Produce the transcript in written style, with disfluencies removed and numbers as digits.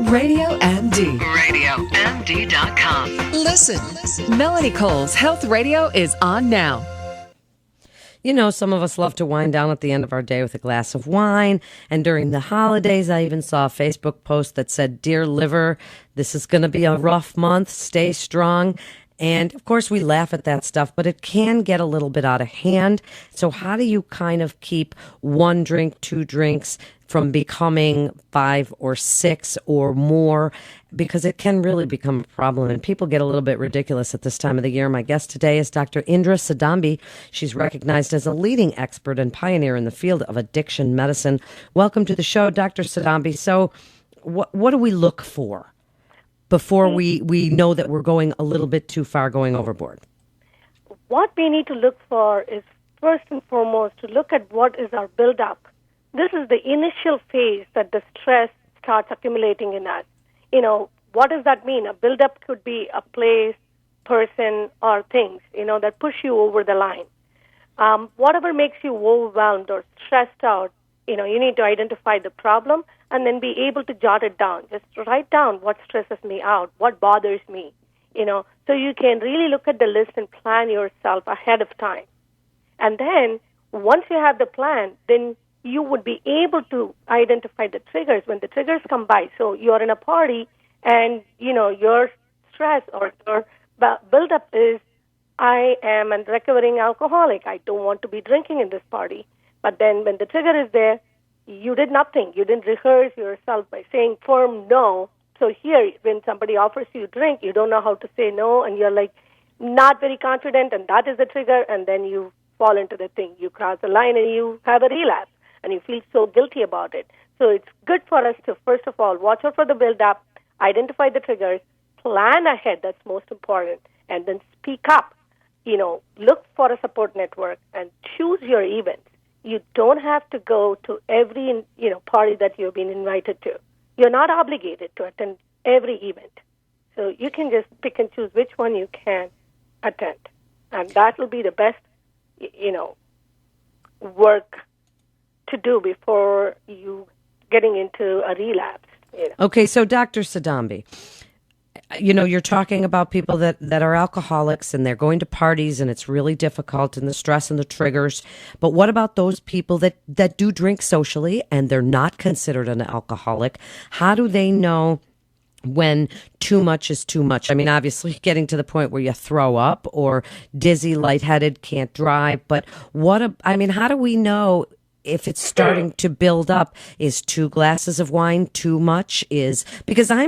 RadioMD. RadioMD.com. Listen. Melanie Cole's Health Radio is on now. You know, some of us love to wind down at the end of our day with a glass of wine. And during the holidays, I even saw a Facebook post that said, "Dear liver, this is going to be a rough month. Stay strong." And of course, we laugh at that stuff, but it can get a little bit out of hand. So how do you kind of keep one drink, two drinks from becoming 5 or 6 or more? Because it can really become a problem, and people get a little bit ridiculous at this time of the year. My guest today is Dr. Indra Sadambi. She's recognized as a leading expert and pioneer in the field of addiction medicine. Welcome to the show, Dr. Sadambi. So what do we look for before we know that we're going a little bit too far, going overboard? What we need to look for is, first and foremost, to look at what is our buildup. This is the initial phase that the stress starts accumulating in us. You know, what does that mean? A buildup could be a place, person, or things, that push you over the line. Whatever makes you overwhelmed or stressed out, you need to identify the problem and then be able to jot it down. Just write down what stresses me out, what bothers me, so you can really look at the list and plan yourself ahead of time. And then once you have the plan, then you would be able to identify the triggers when the triggers come by. So you're in a party and, your stress or your buildup is, I am a recovering alcoholic. I don't want to be drinking in this party. But then when the trigger is there, you did nothing. You didn't rehearse yourself by saying firm no. So here, when somebody offers you a drink, you don't know how to say no, and you're like not very confident, and that is the trigger, and then you fall into the thing. You cross the line and you have a relapse, and you feel so guilty about it. So it's good for us to, first of all, watch out for the build-up, identify the triggers, plan ahead, that's most important, and then speak up. Look for a support network and choose your events. You don't have to go to every, party that you've been invited to. You're not obligated to attend every event. So you can just pick and choose which one you can attend. And that will be the best, work to do before you getting into a relapse. Okay, so Dr. Sadambi, you're talking about people that are alcoholics and they're going to parties and it's really difficult and the stress and the triggers. But what about those people that do drink socially and they're not considered an alcoholic? How do they know when too much is too much? I mean, obviously getting to the point where you throw up or dizzy, lightheaded, can't drive. But how do we know if it's starting to build up? Is 2 glasses of wine too much? Because I'm